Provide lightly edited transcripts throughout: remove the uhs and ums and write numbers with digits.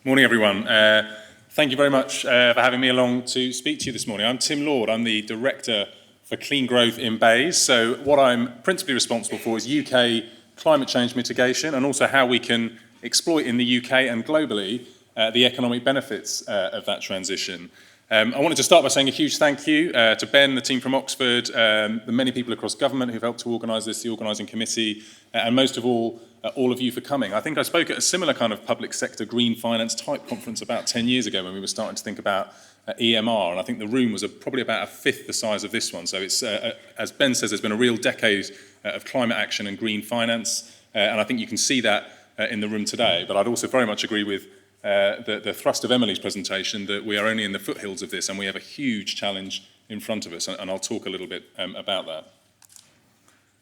Morning, everyone. Thank you very much for having me along to speak to you this morning. I'm Tim Lord. I'm the Director for Clean Growth in BEIS. So what I'm principally responsible for is UK climate change mitigation and also how we can exploit in the UK and globally the economic benefits of that transition. I wanted to start by saying a huge thank you to Ben, the team from Oxford, the many people across government who've helped to organise this, the organising committee, and most of all of you for coming. I think I spoke at a similar kind of public sector green finance type conference about 10 years ago when we were starting to think about EMR, and I think the room was probably about a fifth the size of this one. So it's, as Ben says, there's been a real decade of climate action and green finance, and I think you can see that in the room today. But I'd also very much agree with the thrust of Emily's presentation that we are only in the foothills of this and we have a huge challenge in front of us, and I'll talk a little bit about that.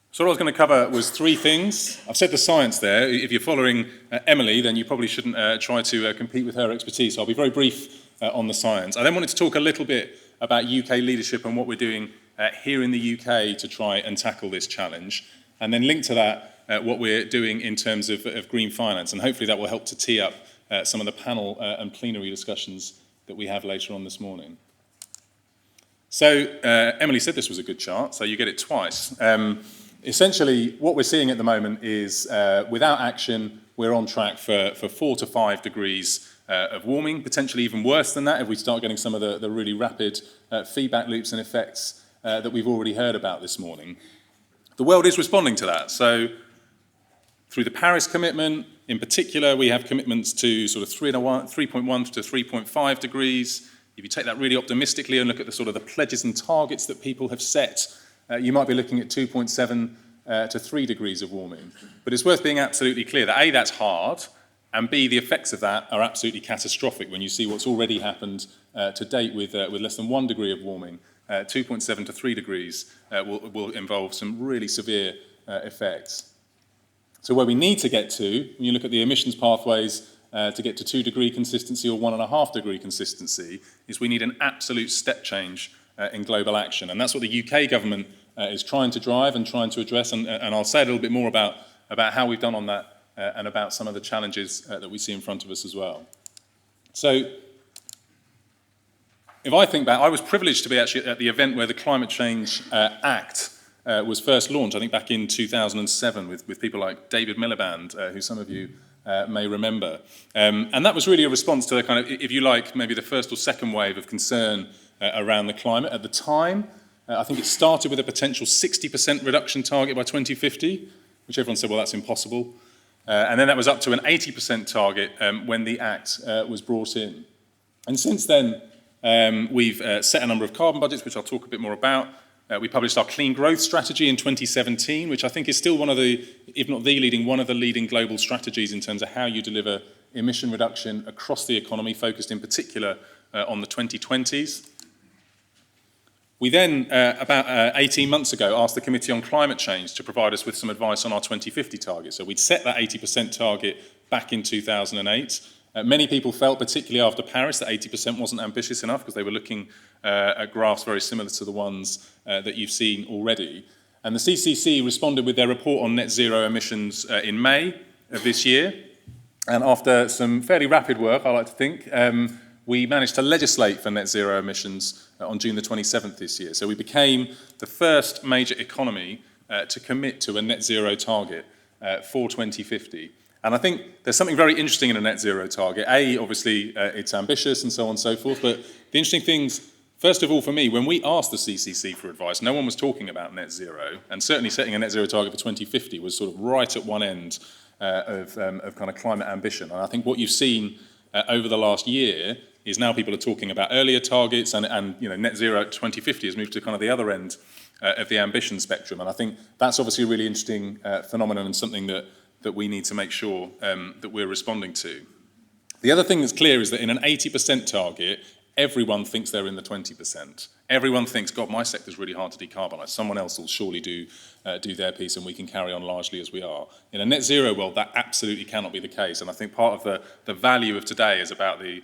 So what I was going to cover was three things. I've said the science there. If you're following Emily, then you probably shouldn't try to compete with her expertise. So I'll be very brief on the science. I then wanted to talk a little bit about UK leadership and what we're doing here in the UK to try and tackle this challenge, and then link to that what we're doing in terms of green finance, and hopefully that will help to tee up some of the panel and plenary discussions that we have later on this morning. So Emily said this was a good chart, so you get it twice. Essentially, what we're seeing at the moment is without action, we're on track for 4 to 5 degrees of warming, potentially even worse than that if we start getting some of the really rapid feedback loops and effects that we've already heard about this morning. The world is responding to that. So through the Paris commitment, in particular, we have commitments to sort of 3.1 to 3.5 degrees. If you take that really optimistically and look at the sort of the pledges and targets that people have set, you might be looking at 2.7 to 3 degrees of warming. But it's worth being absolutely clear that A, that's hard, and B, the effects of that are absolutely catastrophic when you see what's already happened to date with less than 1 degree of warming. 2.7 to 3 degrees will involve some really severe effects. So where we need to get to, when you look at the emissions pathways to get to 2 degree consistency or 1.5 degree consistency, is we need an absolute step change in global action. And that's what the UK government is trying to drive and trying to address. And I'll say a little bit more about how we've done on that and about some of the challenges that we see in front of us as well. So if I think back, I was privileged to be actually at the event where the Climate Change Act was first launched, I think back in 2007 with people like David Miliband, who some of you may remember. And that was really a response to the kind of, if you like, maybe the first or second wave of concern around the climate. At the time, I think it started with a potential 60% reduction target by 2050, which everyone said, well, that's impossible. And then that was up to an 80% target when the Act was brought in. And since then, we've set a number of carbon budgets, which I'll talk a bit more about. We published our Clean Growth Strategy in 2017, which I think is still one of the, if not the leading, one of the leading global strategies in terms of how you deliver emission reduction across the economy, focused in particular on the 2020s. We then, about 18 months ago, asked the Committee on Climate Change to provide us with some advice on our 2050 target. So we'd set that 80% target back in 2008. Many people felt, particularly after Paris, that 80% wasn't ambitious enough because they were looking at graphs very similar to the ones that you've seen already. And the CCC responded with their report on net zero emissions in May of this year. And after some fairly rapid work, I like to think, we managed to legislate for net zero emissions on June the 27th this year. So we became the first major economy to commit to a net zero target for 2050. And I think there's something very interesting in a net zero target. A, obviously, it's ambitious and so on and so forth. But the interesting things, first of all, for me, when we asked the CCC for advice, no one was talking about net zero. And certainly setting a net zero target for 2050 was sort of right at one end of kind of climate ambition. And I think what you've seen over the last year is now people are talking about earlier targets, and you know, net zero at 2050 has moved to kind of the other end of the ambition spectrum. And I think that's obviously a really interesting phenomenon and something that we need to make sure that we're responding to. The other thing that's clear is that in an 80% target, everyone thinks they're in the 20%. Everyone thinks, God, my sector's really hard to decarbonise. Someone else will surely do their piece and we can carry on largely as we are. In a net zero world, that absolutely cannot be the case. And I think part of the value of today is about the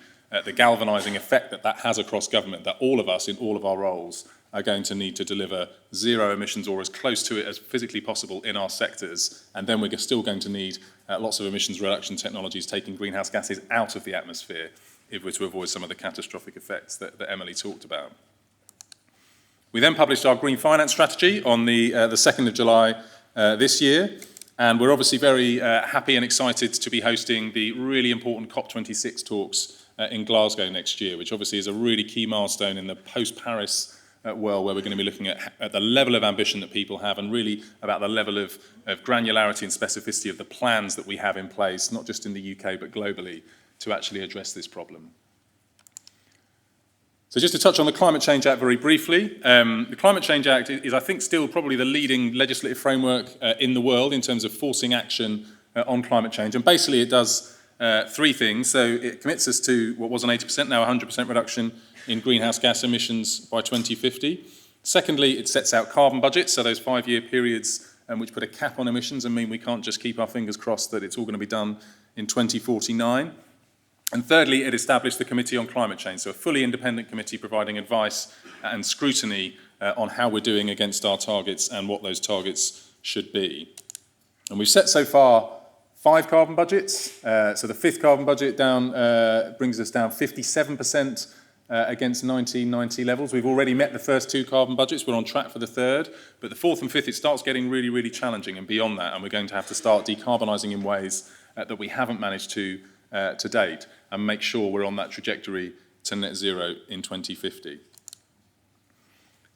galvanising effect that has across government, that all of us in all of our roles are going to need to deliver zero emissions or as close to it as physically possible in our sectors. And then we're still going to need lots of emissions reduction technologies taking greenhouse gases out of the atmosphere if we're to avoid some of the catastrophic effects that Emily talked about. We then published our green finance strategy on the 2nd of July this year. And we're obviously very happy and excited to be hosting the really important COP26 talks in Glasgow next year, which obviously is a really key milestone in the post-Paris world, where we're going to be looking at the level of ambition that people have and really about the level of granularity and specificity of the plans that we have in place, not just in the UK but globally, to actually address this problem. So just to touch on the Climate Change Act very briefly, the Climate Change Act is, I think, still probably the leading legislative framework in the world in terms of forcing action on climate change. And basically it does three things. So it commits us to what was an 80%, now 100% reduction in greenhouse gas emissions by 2050. Secondly, it sets out carbon budgets, so those 5-year periods which put a cap on emissions and mean we can't just keep our fingers crossed that it's all going to be done in 2049. And thirdly, it established the Committee on Climate Change, so a fully independent committee providing advice and scrutiny on how we're doing against our targets and what those targets should be. And we've set so far 5 carbon budgets. So the 5th carbon budget brings us down 57% against 1990 levels. We've already met the first 2 carbon budgets. We're on track for the 3rd. But the 4th and 5th, it starts getting really, really challenging and beyond that. And we're going to have to start decarbonising in ways that we haven't managed to date, and make sure we're on that trajectory to net zero in 2050.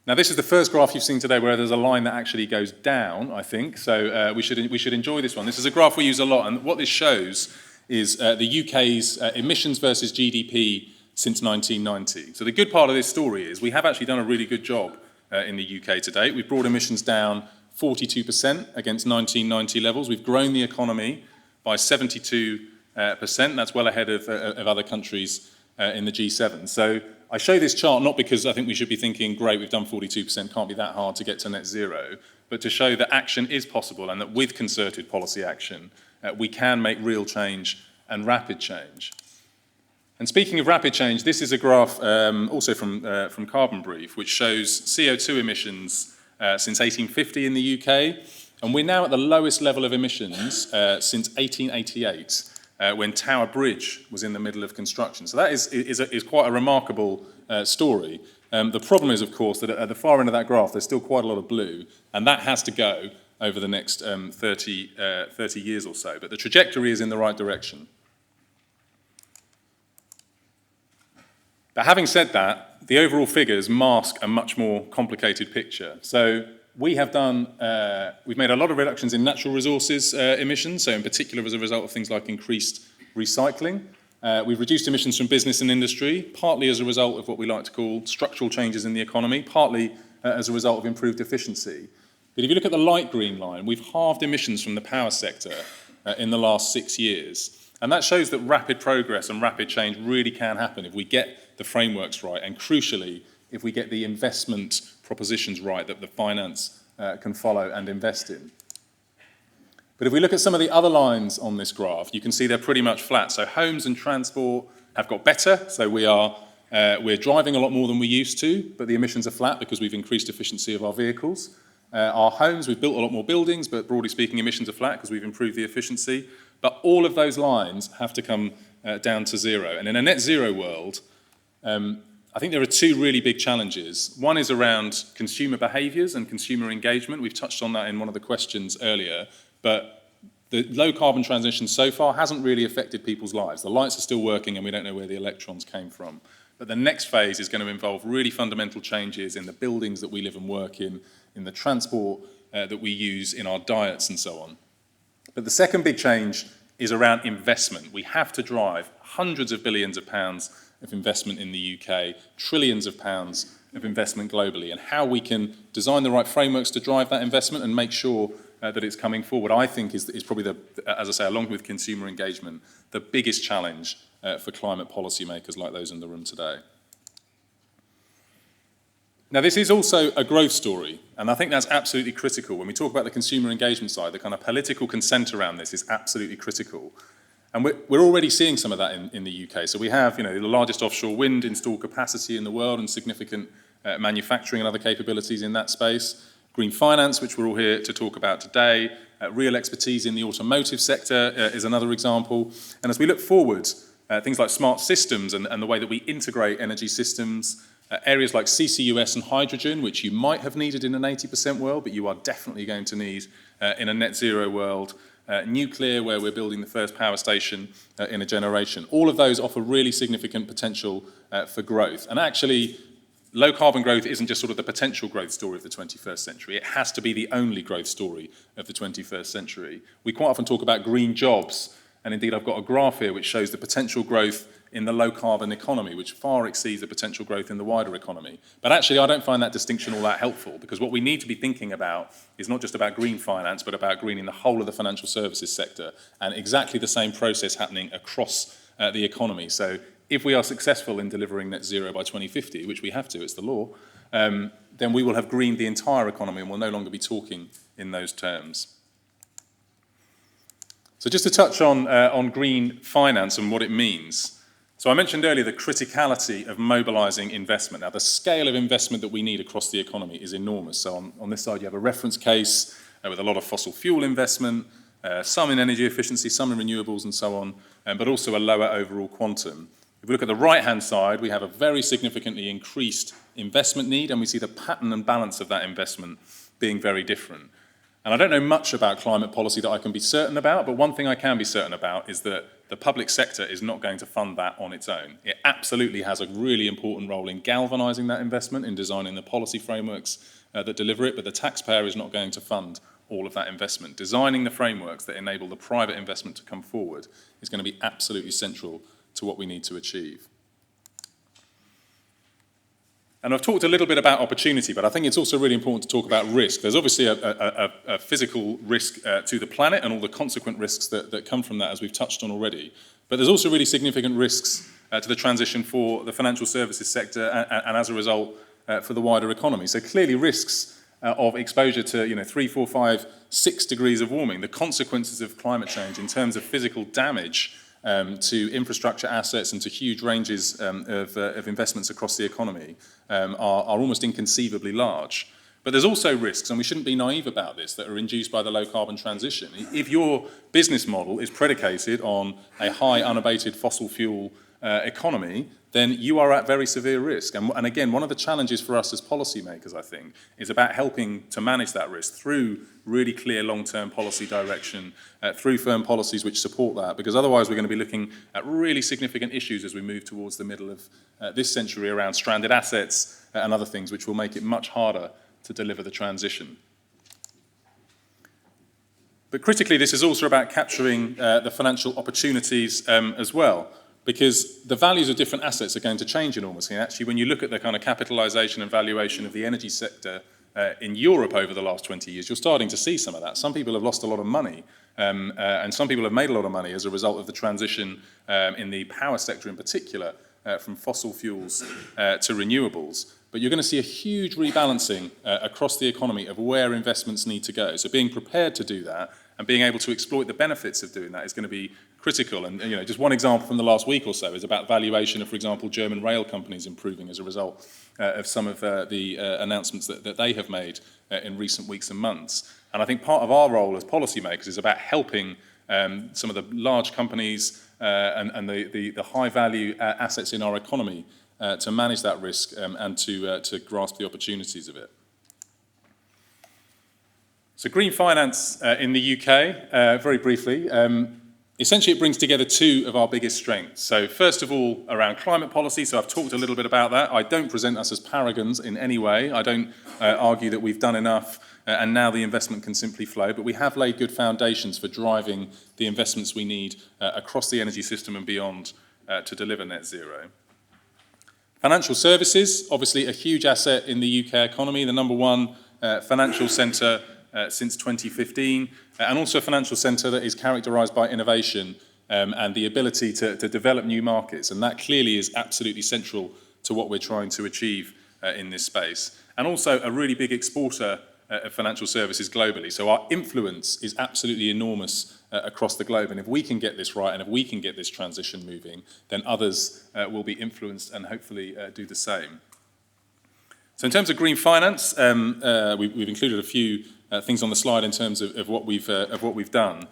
Now, this is the first graph you've seen today where there's a line that actually goes down, I think, so we should enjoy this one. This is a graph we use a lot, and what this shows is the UK's emissions versus GDP since 1990. So the good part of this story is we have actually done a really good job in the UK to date. We've brought emissions down 42% against 1990 levels. We've grown the economy by 72%. That's well ahead of other countries in the G7. So I show this chart not because I think we should be thinking, great, we've done 42%, can't be that hard to get to net zero, but to show that action is possible and that with concerted policy action, we can make real change and rapid change. And speaking of rapid change, this is a graph also from Carbon Brief, which shows CO2 emissions since 1850 in the UK, and we're now at the lowest level of emissions since 1888. When Tower Bridge was in the middle of construction. So that is quite a remarkable story. The problem is, of course, that at the far end of that graph, there's still quite a lot of blue, and that has to go over the next 30 years or so. But the trajectory is in the right direction. But having said that, the overall figures mask a much more complicated picture. So we've made a lot of reductions in natural resources emissions, so in particular as a result of things like increased recycling. We've reduced emissions from business and industry, partly as a result of what we like to call structural changes in the economy, partly as a result of improved efficiency. But if you look at the light green line, we've halved emissions from the power sector in the last 6 years. And that shows that rapid progress and rapid change really can happen if we get the frameworks right, and crucially, if we get the investment propositions right that the finance can follow and invest in. But if we look at some of the other lines on this graph, you can see they're pretty much flat. So homes and transport have got better. So we're driving a lot more than we used to, but the emissions are flat because we've increased efficiency of our vehicles. Our homes, we've built a lot more buildings, but broadly speaking, emissions are flat because we've improved the efficiency. But all of those lines have to come down to zero. And in a net zero world, I think there are 2 really big challenges. One is around consumer behaviours and consumer engagement. We've touched on that in one of the questions earlier, but the low carbon transition so far hasn't really affected people's lives. The lights are still working and we don't know where the electrons came from. But the next phase is going to involve really fundamental changes in the buildings that we live and work in the transport that we use, in our diets and so on. But the second big change is around investment. We have to drive hundreds of billions of pounds of investment in the UK, trillions of pounds of investment globally, and how we can design the right frameworks to drive that investment and make sure that it's coming forward, I think is probably, as I say, along with consumer engagement, the biggest challenge for climate policymakers like those in the room today. Now, this is also a growth story, and I think that's absolutely critical. When we talk about the consumer engagement side, the kind of political consent around this is absolutely critical. And we're already seeing some of that in the UK. So we have, the largest offshore wind installed capacity in the world and significant manufacturing and other capabilities in that space. Green finance, which we're all here to talk about today. Real expertise in the automotive sector is another example. And as we look forward, things like smart systems and the way that we integrate energy systems, areas like CCUS and hydrogen, which you might have needed in an 80% world, but you are definitely going to need in a net zero world. Nuclear, where we're building the first power station in a generation. All of those offer really significant potential for growth. And actually, low carbon growth isn't just sort of the potential growth story of the 21st century. It has to be the only growth story of the 21st century. We quite often talk about green jobs, and indeed I've got a graph here which shows the potential growth in the low carbon economy, which far exceeds the potential growth in the wider economy. But actually, I don't find that distinction all that helpful, because what we need to be thinking about is not just about green finance, but about greening the whole of the financial services sector, and exactly the same process happening across the economy. So if we are successful in delivering net zero by 2050, which we have to, it's the law, then we will have greened the entire economy and will no longer be talking in those terms. So just to touch on green finance and what it means. So I mentioned earlier the criticality of mobilising investment. Now, the scale of investment that we need across the economy is enormous. So on this side, you have a reference case with a lot of fossil fuel investment, some in energy efficiency, some in renewables and so on, but also a lower overall quantum. If we look at the right-hand side, we have a very significantly increased investment need, and we see the pattern and balance of that investment being very different. And I don't know much about climate policy that I can be certain about, but one thing I can be certain about is that the public sector is not going to fund that on its own. It absolutely has a really important role in galvanising that investment, in designing the policy frameworks that deliver it, but the taxpayer is not going to fund all of that investment. Designing the frameworks that enable the private investment to come forward is going to be absolutely central to what we need to achieve. And I've talked a little bit about opportunity, but I think it's also really important to talk about risk. There's obviously a physical risk to the planet and all the consequent risks that come from that, as we've touched on already. But there's also really significant risks to the transition for the financial services sector and as a result, for the wider economy. So clearly risks of exposure to 3, 4, 5, 6 degrees of warming, the consequences of climate change in terms of physical damage to infrastructure assets and to huge ranges of investments across the economy are almost inconceivably large. But there's also risks, and we shouldn't be naive about this, that are induced by the low carbon transition. If your business model is predicated on a high unabated fossil fuel economy, then you are at very severe risk. And again, one of the challenges for us as policymakers, I think, is about helping to manage that risk through really clear long-term policy direction, through firm policies which support that, because otherwise we're going to be looking at really significant issues as we move towards the middle of this century around stranded assets and other things, which will make it much harder to deliver the transition. But critically, this is also about capturing the financial opportunities as well, because the values of different assets are going to change enormously. And actually, when you look at the kind of capitalisation and valuation of the energy sector in Europe over the last 20 years, you're starting to see some of that. Some people have lost a lot of money, and some people have made a lot of money as a result of the transition in the power sector in particular, from fossil fuels to renewables. But you're going to see a huge rebalancing across the economy of where investments need to go. So being prepared to do that and being able to exploit the benefits of doing that is going to be critical. And just one example from the last week or so is about valuation of, for example, German rail companies improving as a result of some of the announcements that they have made in recent weeks and months. And I think part of our role as policymakers is about helping some of the large companies and the high-value assets in our economy to manage that risk and to grasp the opportunities of it. So green finance in the UK, very briefly, essentially it brings together two of our biggest strengths. So first of all, around climate policy, so I've talked a little bit about that. I don't present us as paragons in any way. I don't argue that we've done enough and now the investment can simply flow, but we have laid good foundations for driving the investments we need across the energy system and beyond to deliver net zero. Financial services, obviously a huge asset in the UK economy, the number one financial centre since 2015, and also a financial centre that is characterised by innovation and the ability to develop new markets, and that clearly is absolutely central to what we're trying to achieve in this space. And also a really big exporter of financial services globally, so our influence is absolutely enormous across the globe, and if we can get this right and if we can get this transition moving, then others will be influenced and hopefully do the same. So in terms of green finance, we've included a few things on the slide in terms of what we've done.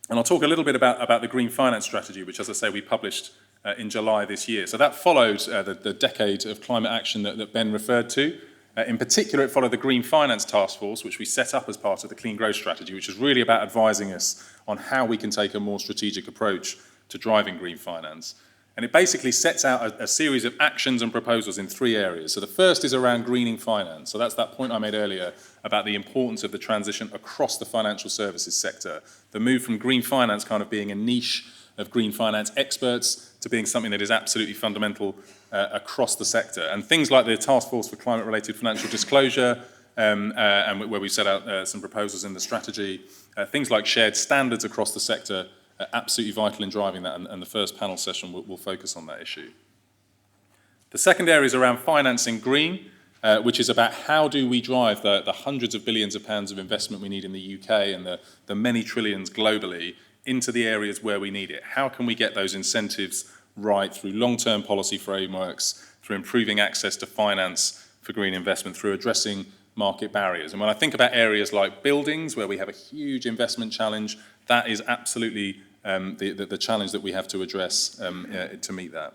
And I'll talk a little bit about the green finance strategy, which, as I say, we published in July this year. So that followed the decade of climate action that Ben referred to. In particular, it followed the Green Finance Task Force, which we set up as part of the Clean Growth Strategy, which is really about advising us on how we can take a more strategic approach to driving green finance. And it basically sets out a series of actions and proposals in three areas. So the first is around greening finance. So that's that point I made earlier about the importance of the transition across the financial services sector. The move from green finance kind of being a niche of green finance experts to being something that is absolutely fundamental across the sector. And things like the Task Force for Climate-Related Financial Disclosure, and where we set out some proposals in the strategy, things like shared standards across the sector, absolutely vital in driving that, and the first panel session will focus on that issue. The second area is around financing green, which is about how do we drive the hundreds of billions of pounds of investment we need in the UK and the many trillions globally into the areas where we need it. How can we get those incentives right through long-term policy frameworks, through improving access to finance for green investment, through addressing market barriers? And when I think about areas like buildings, where we have a huge investment challenge, that is absolutely the challenge that we have to address to meet that.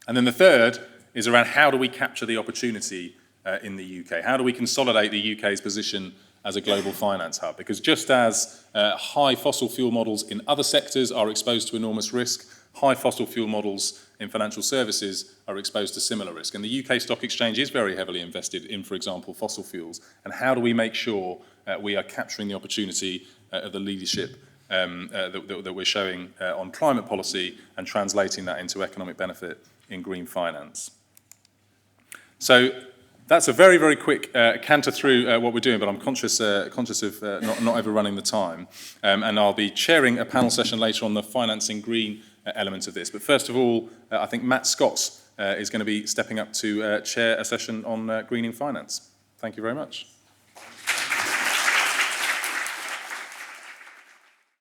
And then the third is around how do we capture the opportunity in the UK? How do we consolidate the UK's position as a global finance hub? Because just as high fossil fuel models in other sectors are exposed to enormous risk, high fossil fuel models in financial services are exposed to similar risk. And the UK Stock Exchange is very heavily invested in, for example, fossil fuels. And how do we make sure we are capturing the opportunity of the leadership that we're showing on climate policy and translating that into economic benefit in green finance? So that's a very, very quick canter through what we're doing, but I'm conscious of not overrunning the time. And I'll be chairing a panel session later on the financing green element of this. But first of all, I think Matt Scott is going to be stepping up to chair a session on greening finance. Thank you very much.